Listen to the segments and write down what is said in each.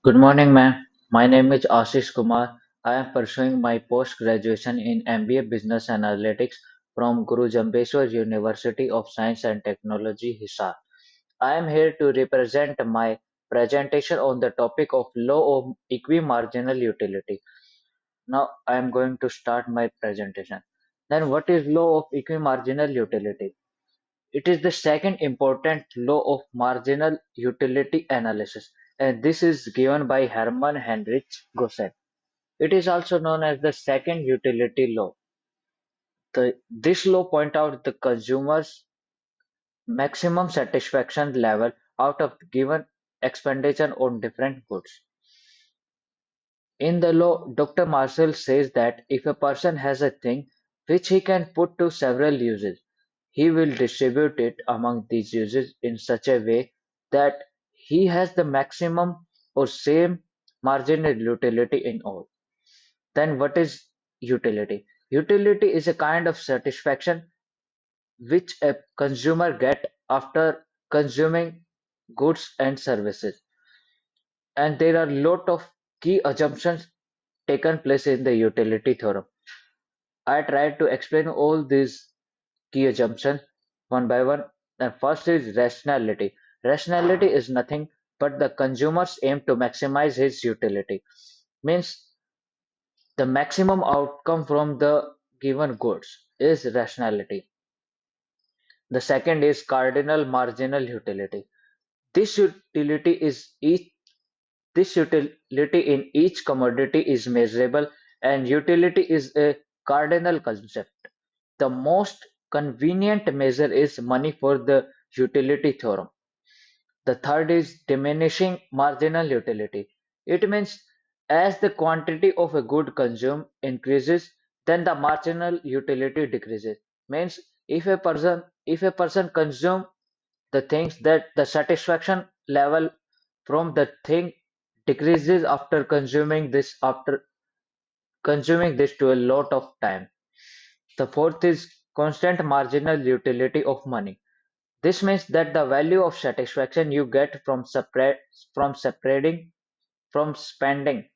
Good morning, ma'am. My name is Ashish Kumar. I am pursuing my post-graduation in MBA Business Analytics from Guru Jambheshwar University of Science and Technology, Hisar. I am here to represent my presentation on the topic of law of equi-marginal utility. Now I am going to start my presentation. Then what is law of equi-marginal utility? It is the second important law of marginal utility analysis, and this is given by Hermann Heinrich Gosset. It is also known as the second utility law. This law points out the consumer's maximum satisfaction level out of given expenditure on different goods. In the law, Dr. Marshall says that if a person has a thing which he can put to several uses, he will distribute it among these uses in such a way that he has the maximum or same marginal utility in all. Then what is utility? Utility is a kind of satisfaction which a consumer get after consuming goods and services. And there are lot of key assumptions taken place in the utility theorem. I tried to explain all these key assumptions one by one. The first is rationality. Rationality is nothing but the consumer's aim to maximize his utility. Means the maximum outcome from the given goods is rationality. The second is cardinal marginal utility. This utility is each This utility in each commodity is measurable, and utility is a cardinal concept. The most convenient measure is money for the utility theorem. The third is diminishing marginal utility. It means as the quantity of a good consumed increases, then the marginal utility decreases. Means if a person consume the things, that the satisfaction level from the thing decreases after consuming this to a lot of time. The fourth is constant marginal utility of money. This means that the value of satisfaction you get from separating from spending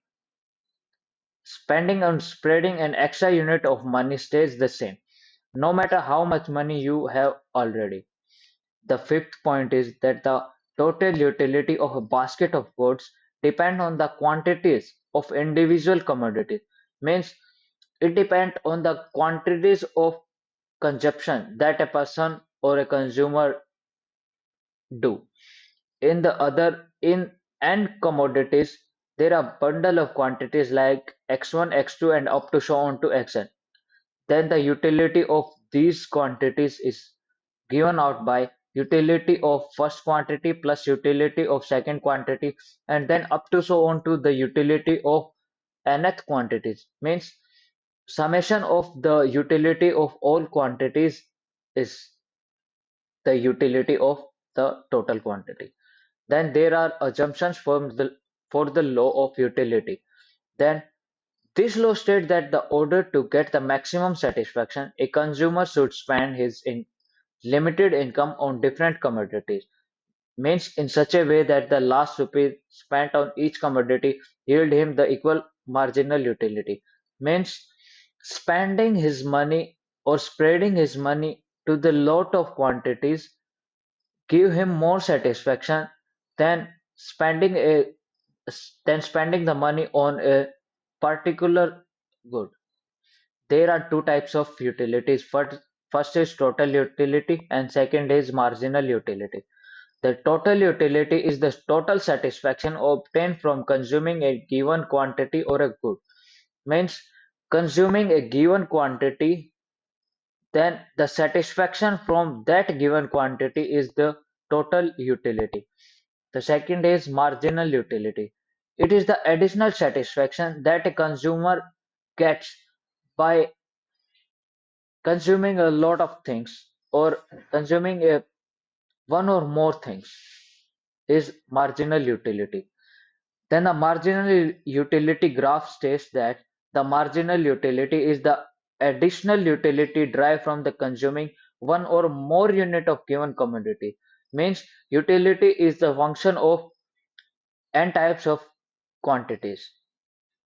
on spreading an extra unit of money stays the same, no matter how much money you have already. The fifth point is that the total utility of a basket of goods depend on the quantities of individual commodities. Means it depends on the quantities of consumption that a person or a consumer do. In end commodities, there are bundle of quantities like X1, X2 and up to so on to Xn. Then the utility of these quantities is given out by utility of first quantity plus utility of second quantity, and then up to so on to the utility of nth quantities. Means summation of the utility of all quantities is the utility of the total quantity. Then there are assumptions for the law of utility. Then this law states that the order to get the maximum satisfaction, a consumer should spend his limited income on different commodities. Means in such a way that the last rupee spent on each commodity yield him the equal marginal utility. Means spending his money or spreading his money to the lot of quantities give him more satisfaction than spending a spending the money on a particular good. There are two types of utilities. First is total utility and second is marginal utility. The total utility is the total satisfaction obtained from consuming a given quantity or a good. Means consuming a given quantity, then the satisfaction from that given quantity is the total utility. The second is marginal utility. It is the additional satisfaction that a consumer gets by consuming a lot of things or consuming one or more things is marginal utility. Then the marginal utility graph states that the marginal utility is the additional utility derived from the consuming one or more unit of given commodity. Means utility is the function of n types of quantities.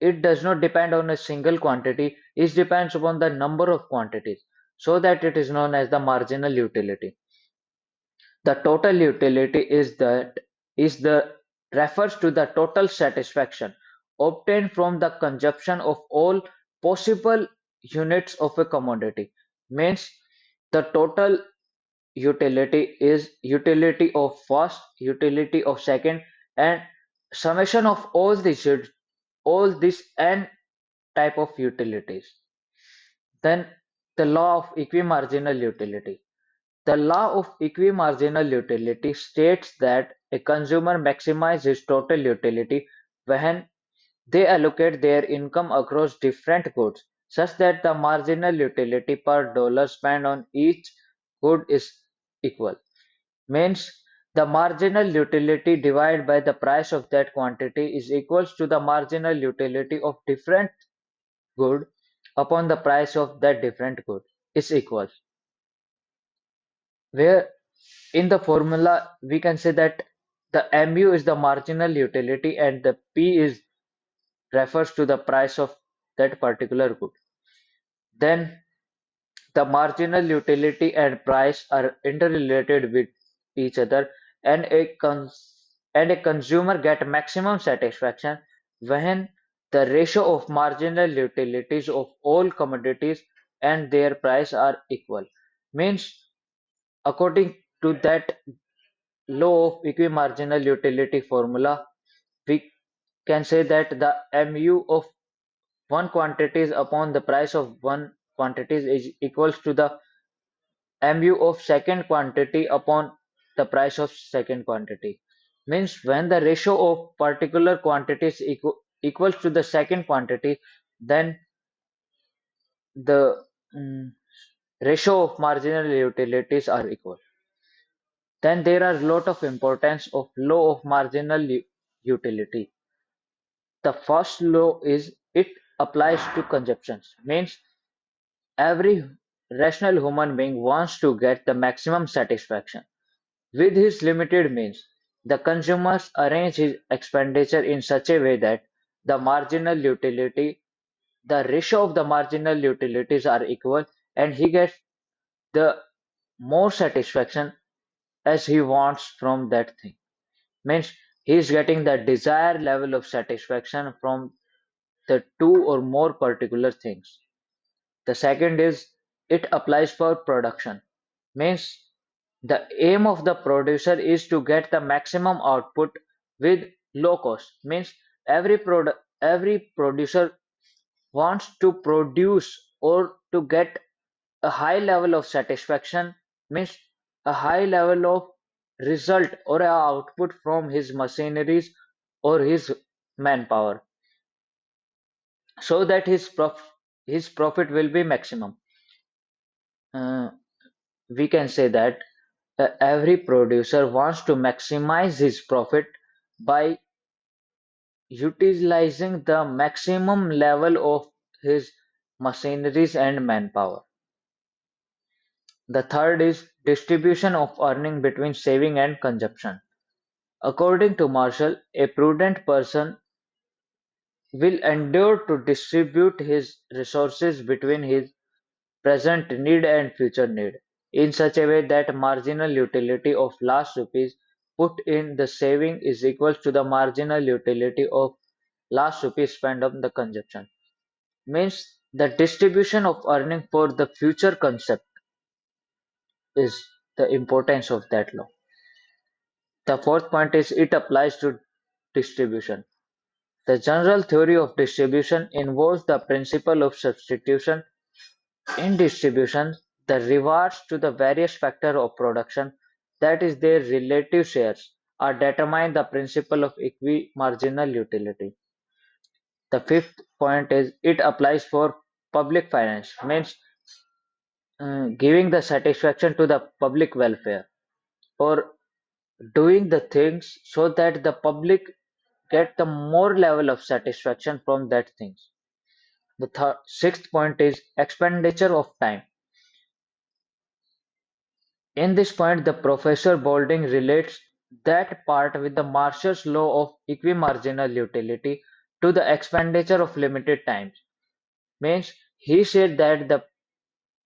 It does not depend on a single quantity, it depends upon the number of quantities, so that it is known as the marginal utility. The total utility is the refers to the total satisfaction obtained from the consumption of all possible units of a commodity. Means the total utility is utility of first, utility of second, and summation of all these n type of utilities. Then the law of equimarginal utility. The law of equimarginal utility states that a consumer maximizes his total utility when they allocate their income across different goods, such that the marginal utility per dollar spent on each good is equal. Means the marginal utility divided by the price of that quantity is equals to the marginal utility of different good upon the price of that different good is equal. Where in the formula we can say that the mu is the marginal utility and the p is refers to the price of that particular good. Then the marginal utility and price are interrelated with each other, and a consumer get maximum satisfaction when the ratio of marginal utilities of all commodities and their price are equal. Means according to that law of equimarginal utility formula, we can say that the mu of one quantities upon the price of one quantities is equals to the mu of second quantity upon the price of second quantity. Means when the ratio of particular quantities equals to the second quantity, then the ratio of marginal utilities are equal. Then there are lot of importance of law of marginal utility. The first law is it applies to consumptions. Means every rational human being wants to get the maximum satisfaction with his limited means. The consumers arrange his expenditure in such a way that the marginal utility, the ratio of the marginal utilities are equal, and he gets the more satisfaction as he wants from that thing. Means he is getting the desired level of satisfaction from the two or more particular things. The second is it applies for production. Means the aim of the producer is to get the maximum output with low cost. Means every producer wants to produce or to get a high level of satisfaction, means a high level of result or a output from his machineries or his manpower, so that his profit will be maximum. Uh, we can say that every producer wants to maximize his profit by utilizing the maximum level of his machineries and manpower. The third is distribution of earning between saving and consumption. According to Marshall, a prudent person will endeavor to distribute his resources between his present need and future need in such a way that marginal utility of last rupees put in the saving is equal to the marginal utility of last rupees spent on the consumption. Means the distribution of earning for the future concept is the importance of that law. The fourth point is it applies to distribution. The general theory of distribution involves the principle of substitution. In distribution, the rewards to the various factors of production, that is their relative shares, are determined the principle of equi-marginal utility. The fifth point is it applies for public finance, means giving the satisfaction to the public welfare or doing the things so that the public get the more level of satisfaction from that things. The sixth point is expenditure of time. In this point, the Professor Balding relates that part with the Marshall's law of equimarginal utility to the expenditure of limited times. Means he said that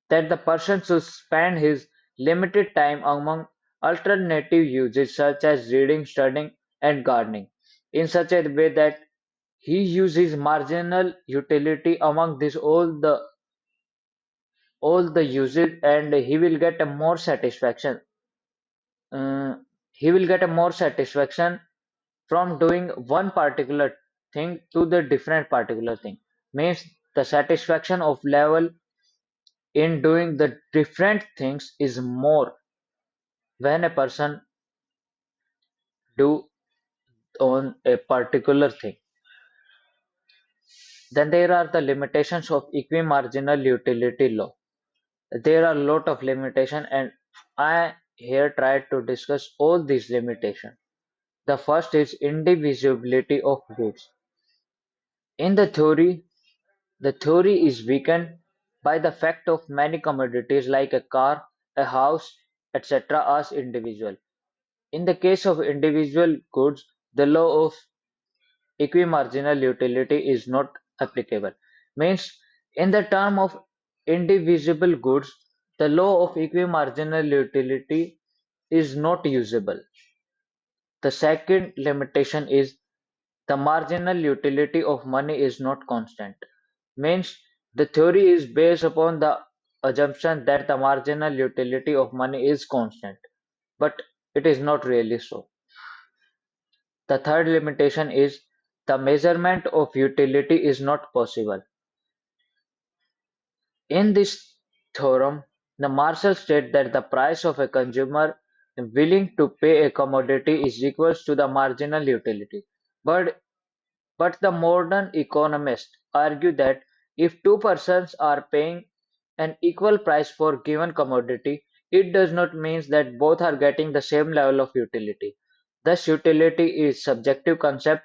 the person should spend his limited time among alternative uses such as reading, studying, and gardening in such a way that he uses marginal utility among these all the uses, and uh, he will get a more satisfaction from doing one particular thing to the different particular thing. Means the satisfaction of level in doing the different things is more when a person do on a particular thing. Then there are the limitations of equi-marginal utility law. There are a lot of limitations, and I here try to discuss all these limitations. The first is indivisibility of goods. In the theory is weakened by the fact of many commodities like a car, a house, etc. as individual. In the case of individual goods, the law of equi-marginal utility is not applicable. Means in the term of indivisible goods, the law of equi-marginal utility is not usable. The second limitation is the marginal utility of money is not constant. Means the theory is based upon the assumption that the marginal utility of money is constant, but it is not really so. The third limitation is the measurement of utility is not possible. In this theorem, the Marshall states that the price of a consumer willing to pay a commodity is equals to the marginal utility. But But the modern economists argue that if two persons are paying an equal price for given commodity, it does not mean that both are getting the same level of utility. Thus, utility is subjective concept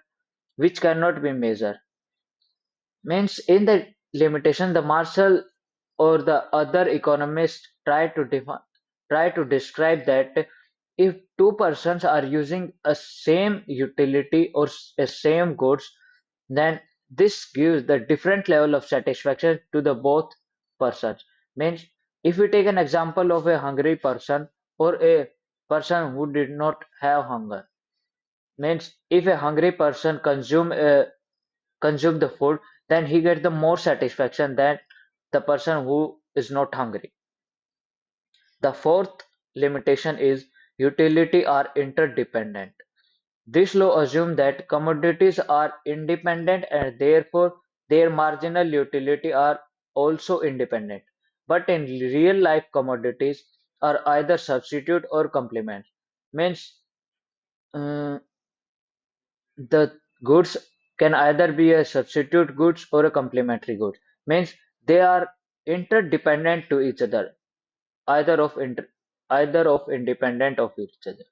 which cannot be measured. Means in the limitation, the Marshall or the other economists try to describe that if two persons are using a same utility or a same goods, then this gives the different level of satisfaction to the both persons. Means if we take an example of a hungry person or a person who did not have hunger, means if a hungry person consume the food, then he get the more satisfaction than the person who is not hungry. The fourth limitation is utility are interdependent. This law assumes that commodities are independent and therefore their marginal utility are also independent. But in real life, commodities are either substitute or complement. Means uh, the goods can either be a substitute goods or a complementary goods. Means they are interdependent to each other, either of inter- either of independent of each other.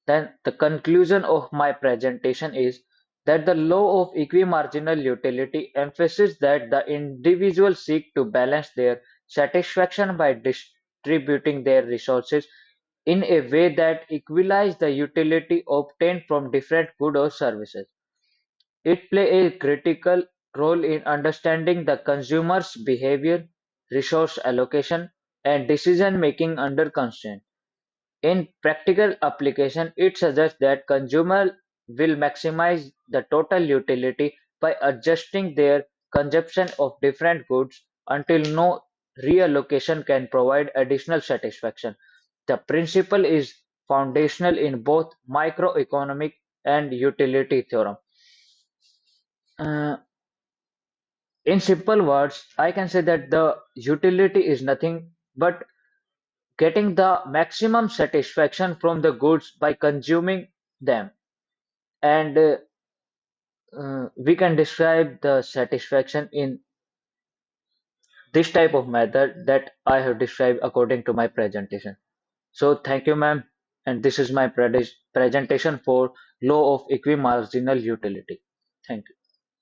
Then the conclusion of my presentation is that the law of equi-marginal utility emphasizes that the individuals seek to balance their satisfaction by distributing their resources in a way that equalizes the utility obtained from different goods or services. It plays a critical role in understanding the consumer's behavior, resource allocation, and decision-making under constraint. In practical application, it suggests that consumers will maximize the total utility by adjusting their consumption of different goods until no reallocation can provide additional satisfaction. The principle is foundational in both microeconomic and utility theorem. Uh, in simple words, I can say that the utility is nothing but getting the maximum satisfaction from the goods by consuming them. And we can describe the satisfaction in this type of method that I have described according to my presentation. So thank you, ma'am. And this is my presentation for law of equimarginal utility. Thank you.